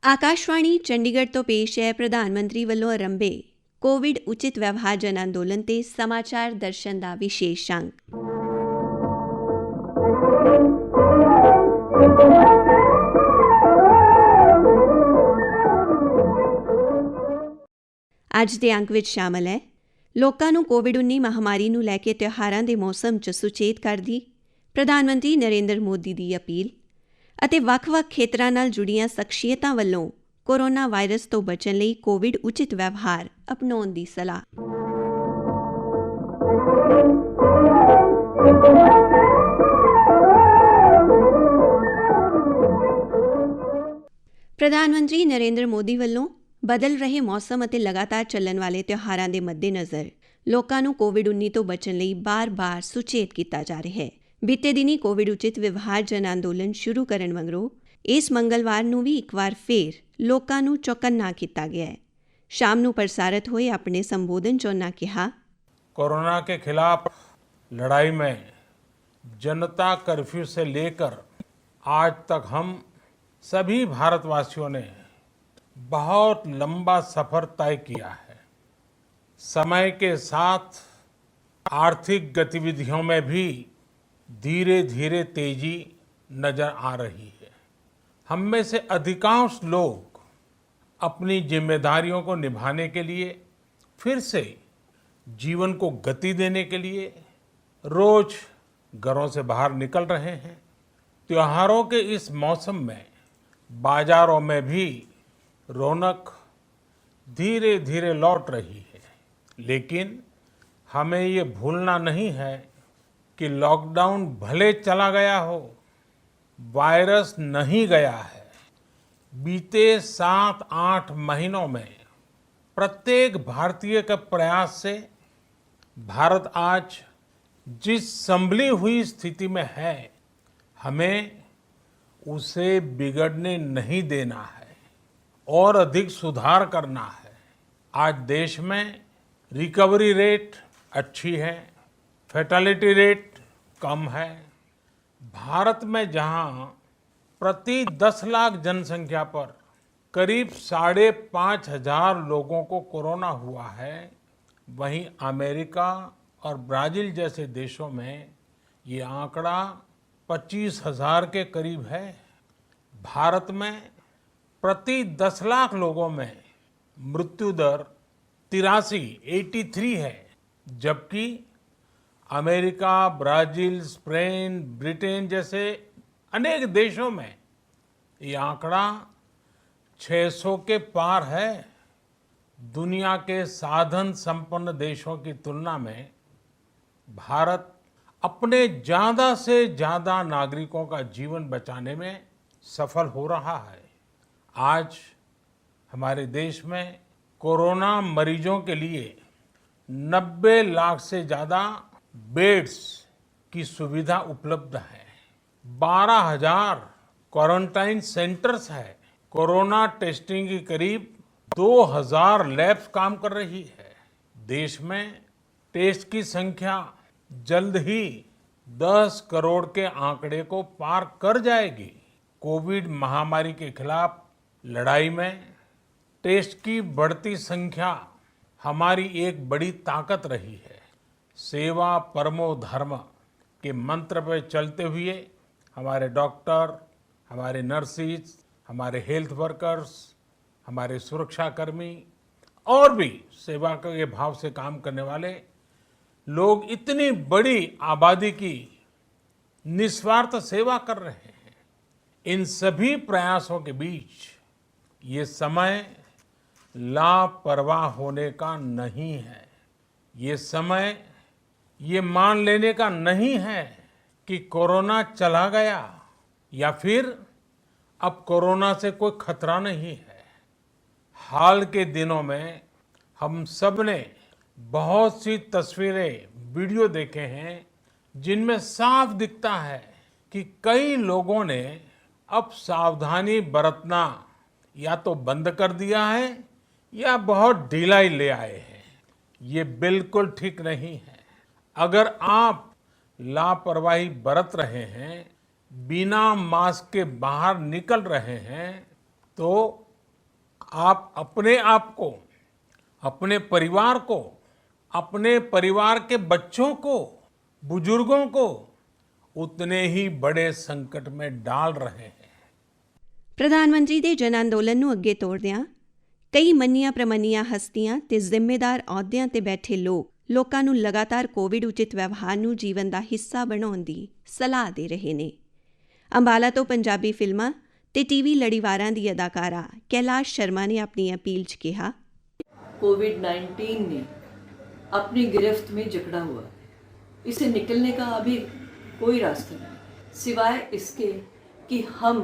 ਆਕਾਸ਼ਵਾਣੀ ਚੰਡੀਗੜ੍ਹ ਤੋਂ ਪੇਸ਼ ਹੈ ਪ੍ਰਧਾਨ ਮੰਤਰੀ ਵੱਲੋਂ ਆਰੰਭੇ ਕੋਵਿਡ ਉਚਿਤ ਵਿਵਹਾਰ ਜਨ ਅੰਦੋਲਨ ਤੇ ਸਮਾਚਾਰ ਦਰਸ਼ਨ ਦਾ ਵਿਸ਼ੇਸ਼ ਅੰਕ। ਅੱਜ ਦੇ ਅੰਕ ਵਿੱਚ ਸ਼ਾਮਲ ਹੈ ਲੋਕਾਂ ਨੂੰ ਕੋਵਿਡ-19 ਮਹਾਮਾਰੀ ਨੂੰ ਲੈ ਕੇ ਤਿਉਹਾਰਾਂ ਦੇ ਮੌਸਮ 'ਚ ਸੁਚੇਤ ਕਰਦੀ ਪ੍ਰਧਾਨ ਮੰਤਰੀ ਨਰਿੰਦਰ ਮੋਦੀ ਦੀ ਅਪੀਲ ਅਤੇ ਵੱਖ-ਵੱਖ ਖੇਤਰਾਂ ਨਾਲ ਜੁੜੀਆਂ ਸ਼ਖਸੀਅਤਾਂ ਵੱਲੋਂ ਕੋਰੋਨਾ ਵਾਇਰਸ ਤੋਂ ਬਚਣ ਲਈ ਕੋਵਿਡ ਉਚਿਤ ਵਿਵਹਾਰ ਅਪਣਾਉਣ ਦੀ ਸਲਾਹ। ਪ੍ਰਧਾਨ ਮੰਤਰੀ ਨਰਿੰਦਰ ਮੋਦੀ ਵੱਲੋਂ ਬਦਲ ਰਹੇ ਮੌਸਮ ਅਤੇ ਲਗਾਤਾਰ ਚੱਲਣ ਵਾਲੇ ਤਿਉਹਾਰਾਂ ਦੇ ਮੱਦੇਨਜ਼ਰ ਲੋਕਾਂ ਨੂੰ ਕੋਵਿਡ-19 ਤੋਂ ਬਚਣ ਲਈ ਬਾਰ-ਬਾਰ ਸੁਚੇਤ ਕੀਤਾ ਜਾ ਰਿਹਾ ਹੈ। ਬੀਤੇ ਦਿਨੀ ਕੋਵਿਡ ਉਚਿਤ ਵਿਵਹਾਰ ਜਨ ਅੰਦੋਲਨ ਸ਼ੁਰੂ ਕਰਨ ਮਗਰੋਂ ਇਸ ਮੰਗਲਵਾਰ ਨੂੰ ਵੀ ਇੱਕ ਵਾਰ ਫੇਰ ਲੋਕਾਂ ਨੂੰ ਚੌਕੰਨਾ ਕੀਤਾ ਗਿਆ ਹੈ। ਸ਼ਾਮ ਨੂੰ ਪ੍ਰਸਾਰਿਤ ਹੋਏ ਆਪਣੇ ਸੰਬੋਧਨ 'ਚ ਉਨ੍ਹਾਂ ਕਿਹਾ, कोरोना के खिलाफ लड़ाई में जनता कर्फ्यू से लेकर आज तक हम सभी भारतवासियों ने बहुत लंबा सफर तय किया है। समय के साथ आर्थिक गतिविधियों में भी धीरे धीरे तेजी नजर आ रही है। हम में से अधिकांश लोग अपनी जिम्मेदारियों को निभाने के लिए फिर से जीवन को गति देने के लिए रोज घरों से बाहर निकल रहे हैं। त्योहारों के इस मौसम में बाजारों में भी रौनक धीरे धीरे लौट रही है, लेकिन हमें ये भूलना नहीं है कि लॉकडाउन भले चला गया हो, वायरस नहीं गया है। बीते 7-8 महीनों में प्रत्येक भारतीय के प्रयास से भारत आज जिस संभली हुई स्थिति में है, हमें उसे बिगड़ने नहीं देना है और अधिक सुधार करना है। आज देश में रिकवरी रेट अच्छी है, फैटेलिटी रेट कम है। भारत में जहां प्रति 10 लाख जनसंख्या पर करीब 5,500 लोगों को कोरोना हुआ है, वहीं अमेरिका और ब्राज़ील जैसे देशों में ये आंकड़ा 25,000 के करीब है। भारत में प्रति 10 लाख लोगों में मृत्यु दर 83 है, जबकि अमेरिका, ब्राज़ील, स्पेन, ब्रिटेन जैसे अनेक देशों में ये आंकड़ा 600 के पार है। दुनिया के साधन संपन्न देशों की तुलना में भारत अपने ज़्यादा से ज़्यादा नागरिकों का जीवन बचाने में सफल हो रहा है। आज हमारे देश में कोरोना मरीजों के लिए 90 लाख से ज़्यादा बेड्स की सुविधा उपलब्ध है। 12,000 क्वारंटाइन सेंटर्स है। कोरोना टेस्टिंग की करीब 2,000 लैब्स काम कर रही है। देश में टेस्ट की संख्या जल्द ही 10 करोड़ के आंकड़े को पार कर जाएगी। कोविड महामारी के खिलाफ लड़ाई में टेस्ट की बढ़ती संख्या हमारी एक बड़ी ताकत रही है। सेवा परमो धर्म के मंत्र पर चलते हुए हमारे डॉक्टर, हमारे नर्सिस, हमारे हेल्थ वर्कर्स, हमारे सुरक्षाकर्मी और भी सेवा के भाव से काम करने वाले लोग इतनी बड़ी आबादी की निस्वार्थ सेवा कर रहे हैं। इन सभी प्रयासों के बीच ये समय लापरवाह होने का नहीं है। ये समय ये मान लेने का नहीं है कि कोरोना चला गया या फिर अब कोरोना से कोई खतरा नहीं है। हाल के दिनों में हम सब ने बहुत सी तस्वीरें, वीडियो देखे हैं जिनमें साफ दिखता है कि कई लोगों ने अब सावधानी बरतना या तो बंद कर दिया है या बहुत ढिलाई ले आए हैं। ये बिल्कुल ठीक नहीं है। अगर आप लापरवाही बरत रहे हैं, बिना मास्क के बाहर निकल रहे हैं, तो आप अपने आप को, अपने परिवार को, अपने परिवार के बच्चों को, बुजुर्गों को उतने ही बड़े संकट में डाल रहे हैं। ਪ੍ਰਧਾਨਮੰਤਰੀ ਦੇ ਜਨ ਅੰਦੋਲਨ ਨੂੰ ਅੱਗੇ ਤੋਰਦਿਆਂ ਕਈ ਮੰਨੀਆਂ ਪ੍ਰਮੰਨੀਆਂ ਹਸਤੀਆਂ ਤੇ ਜ਼ਿੰਮੇਦਾਰ ਅਹੁਦਿਆਂ ਤੇ ਬੈਠੇ ਲੋਕਾਂ ਨੂੰ ਲਗਾਤਾਰ ਕੋਵਿਡ ਉਚਿਤ ਵਿਵਹਾਰ ਨੂੰ ਜੀਵਨ ਦਾ ਹਿੱਸਾ ਬਣਾਉਣ ਦੀ ਸਲਾਹ ਦੇ ਰਹੇ ਨੇ। ਅੰਬਾਲਾ ਤੋਂ ਪੰਜਾਬੀ ਫਿਲਮਾਂ ਤੇ ਟੀਵੀ ਲੜੀਵਾਰਾਂ ਦੀ ਅਦਾਕਾਰਾ ਕੈਲਾਸ਼ ਸ਼ਰਮਾ ਨੇ ਆਪਣੀ ਅਪੀਲ 'ਚ ਕਿਹਾ, कोविड-19 ने अपनी गिरफ्त में जकड़ा हुआ है। इसे निकलने का अभी कोई रास्ता नहीं सिवाय इसके कि हम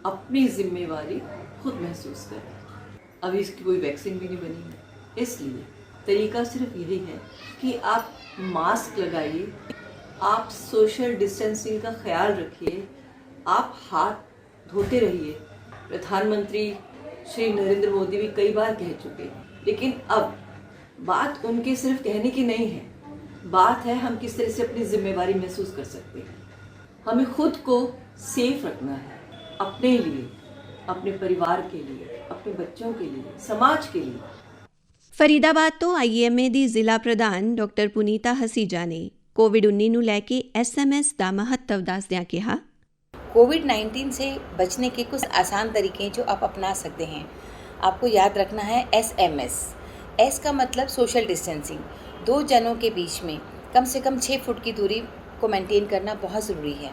अपनी जिम्मेवारी खुद महसूस करें। अभी इसकी कोई वैक्सीन भी नहीं बनी है, इसलिए तरीका सिर्फ यही है कि आप मास्क लगाइए, आप सोशल डिस्टेंसिंग का ख्याल रखिए, आप हाथ धोते रहिए। प्रधानमंत्री श्री नरेंद्र मोदी भी कई बार कह चुके हैं, लेकिन अब बात उनके सिर्फ कहने की नहीं है, बात है हम किस तरह से अपनी जिम्मेवारी महसूस कर सकते हैं। हमें खुद को सेफ रखना है, अपने लिए, अपने परिवार के लिए, अपने बच्चों के लिए, समाज के लिए। ਫਰੀਦਾਬਾਦ ਤੋਂ ਆਈਐਮਏ ਦੀ ਜ਼ਿਲ੍ਹਾ ਪ੍ਰਧਾਨ ਡਾਕਟਰ ਪੁਨੀਤਾ ਹਸੀਜਾ ਨੇ ਕੋਵਿਡ-19 ਨੂੰ ਲੈ ਕੇ ਐਸਐਮਐਸ ਦਾ ਮਹੱਤਵ ਦੱਸਦਿਆਂ ਕਿਹਾ, कोविड-19 से बचने के कुछ आसान तरीके जो आप अपना सकते हैं। आपको याद रखना है SMS। एस का मतलब सोशल डिस्टेंसिंग, 2 जनों के बीच में कम से कम 6 फुट की दूरी को मेंटेन करना बहुत ज़रूरी है।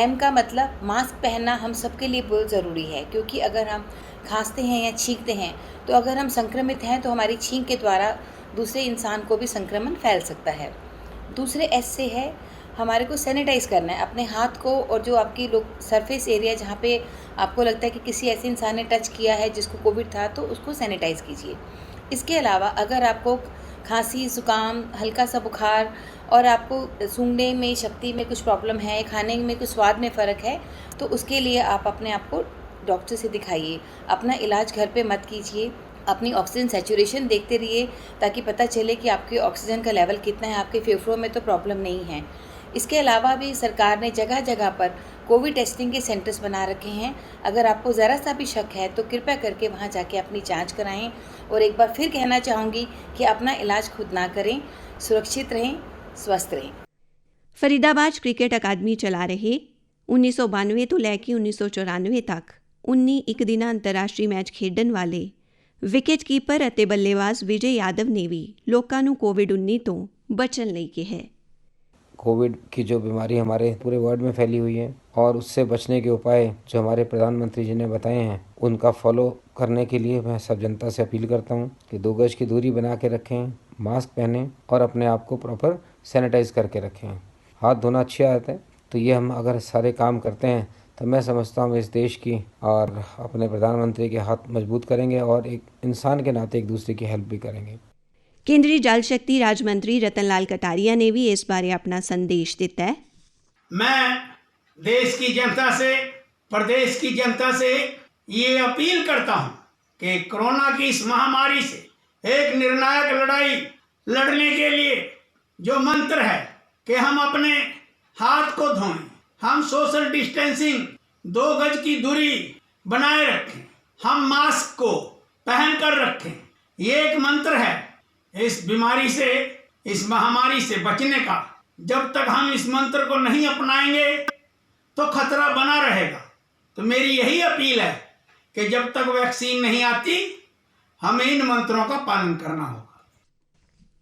M का मतलब मास्क पहनना हम सबके लिए बहुत ज़रूरी है, क्योंकि अगर हम खांसते हैं या छींकते हैं तो अगर हम संक्रमित हैं तो हमारी छींक के द्वारा दूसरे इंसान को भी संक्रमण फैल सकता है। दूसरे S से है हमारे को सैनिटाइज़ करना है अपने हाथ को, और जो आपकी सरफेस एरिया जहाँ पे आपको लगता है कि किसी ऐसे इंसान ने टच किया है जिसको कोविड था तो उसको सैनिटाइज़ कीजिए। इसके अलावा अगर आपको खांसी, ज़ुकाम, हल्का सा बुखार और आपको सूंघने में शक्ति में कुछ प्रॉब्लम है, खाने में कुछ स्वाद में फ़र्क है, तो उसके लिए आप अपने आप को डॉक्टर से दिखाइए। अपना इलाज घर पे मत कीजिए, अपनी ऑक्सीजन सैचुरेशन देखते रहिए ताकि पता चले कि आपके ऑक्सीजन का लेवल कितना है, आपके फेफड़ों में तो प्रॉब्लम नहीं है। इसके अलावा भी सरकार ने जगह जगह पर कोविड टेस्टिंग के सेंटर्स बना रखे हैं। अगर आपको ज़रा सा भी शक है तो कृपया करके वहां जाके अपनी जांच कराएं। और एक बार फिर कहना चाहूँगी कि अपना इलाज खुद ना करें, सुरक्षित रहें, स्वस्थ रहें। ਫਰੀਦਾਬਾਦ ਕ੍ਰਿਕਟ ਅਕਾਦਮੀ ਚਲਾ ਰਹੇ 1992 ਤੋਂ ਲੈ ਕੇ 1994 ਤੱਕ 19 ਇੱਕ ਦਿਨਾਂ ਅੰਤਰਰਾਸ਼ਟਰੀ ਮੈਚ ਖੇਡਣ ਵਾਲੇ ਵਿਕਟ ਕੀਪਰ ਅਤੇ ਬੱਲੇਬਾਜ਼ ਵਿਜੇ ਯਾਦਵ ਨੇ ਵੀ ਲੋਕਾਂ ਨੂੰ ਕੋਵਿਡ-19 ਤੋਂ ਬਚਣ ਲਈ ਕਿਹਾ। कोविड की जो बीमारी हमारे पूरे वर्ल्ड में फैली हुई है और उससे बचने के उपाय जो हमारे प्रधानमंत्री जी ने बताए हैं उनका फॉलो करने के लिए मैं सब जनता से अपील करता हूं कि 2 गज की दूरी बना के रखें, मास्क पहनें और अपने आप को प्रॉपर सैनिटाइज़ करके रखें। हाथ धोना अच्छी आदत है, तो ये हम अगर सारे काम करते हैं तो मैं समझता हूँ इस देश की और अपने प्रधानमंत्री के हाथ मजबूत करेंगे और एक इंसान के नाते एक दूसरे की हेल्प भी करेंगे। केंद्रीय जल शक्ति राज्य मंत्री रतन लाल कटारिया ने भी इस बारे अपना संदेश दिता है। मैं देश की जनता से, प्रदेश की जनता से ये अपील करता हूं कि कोरोना की इस महामारी से एक निर्णायक लड़ाई लड़ने के लिए जो मंत्र है कि हम अपने हाथ को धोएं, हम सोशल डिस्टेंसिंग 2 गज की दूरी बनाए रखें, हम मास्क को पहन कर रखें। ये एक मंत्र है इस बीमारी से, इस महामारी से बचने का। जब तक हम इस मंत्र को नहीं अपनाएंगे तो खतरा बना रहेगा। तो मेरी यही अपील है कि जब तक वैक्सीन नहीं आती हमें इन मंत्रों का पालन करना होगा।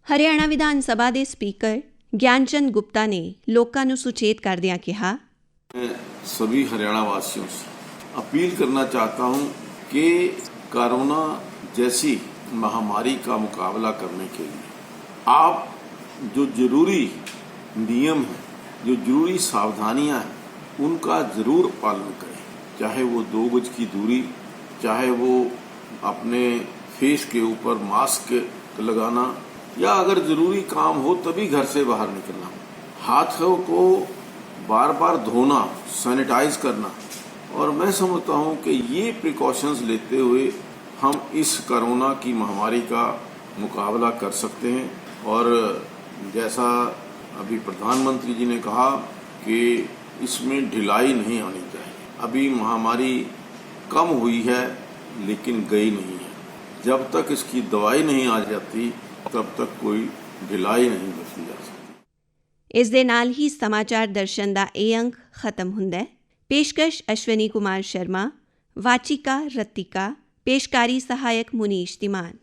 हरियाणा विधान सभा के स्पीकर ज्ञानचंद गुप्ता ने लोगों को सुचेत करदियां कहा, मैं सभी हरियाणा वासियों से अपील करना चाहता हूं कि कोरोना जैसी महामारी का मुकाबला करने के लिए आप जो जरूरी नियम हैं, जो जरूरी सावधानियां हैं, उनका ज़रूर पालन करें। चाहे वो 2 गज की दूरी, चाहे वो अपने फेस के ऊपर मास्क लगाना, या अगर ज़रूरी काम हो तभी घर से बाहर निकलना। हाथों को बार बार धोना, सैनिटाइज करना। और मैं समझता हूँ कि ये प्रिकॉशंस लेते हुए हम इस कोरोना की महामारी का मुकाबला कर सकते हैं। और जैसा अभी प्रधानमंत्री जी ने कहा कि इसमें ढिलाई नहीं आनी चाहिए। अभी महामारी कम हुई है लेकिन गई नहीं है। जब तक इसकी दवाई नहीं आ जाती तब तक कोई ढिलाई नहीं बरती जा सकती। ਇਸ ਦੇ ਨਾਲ ਹੀ ਸਮਾਚਾਰ ਦਰਸ਼ਨ ਦਾ ਇਹ ਅੰਕ ਖਤਮ ਹੁੰਦਾ ਹੈ। ਪੇਸ਼ਕਸ਼ ਅਸ਼ਵਨੀ ਕੁਮਾਰ ਸ਼ਰਮਾ, ਵਾਚਿਕਾ ਰਤਿਕਾ, ਪੇਸ਼ਕਾਰੀ ਸਹਾਇਕ ਮੁਨੀਸ਼ ਤਿਮਾਨ।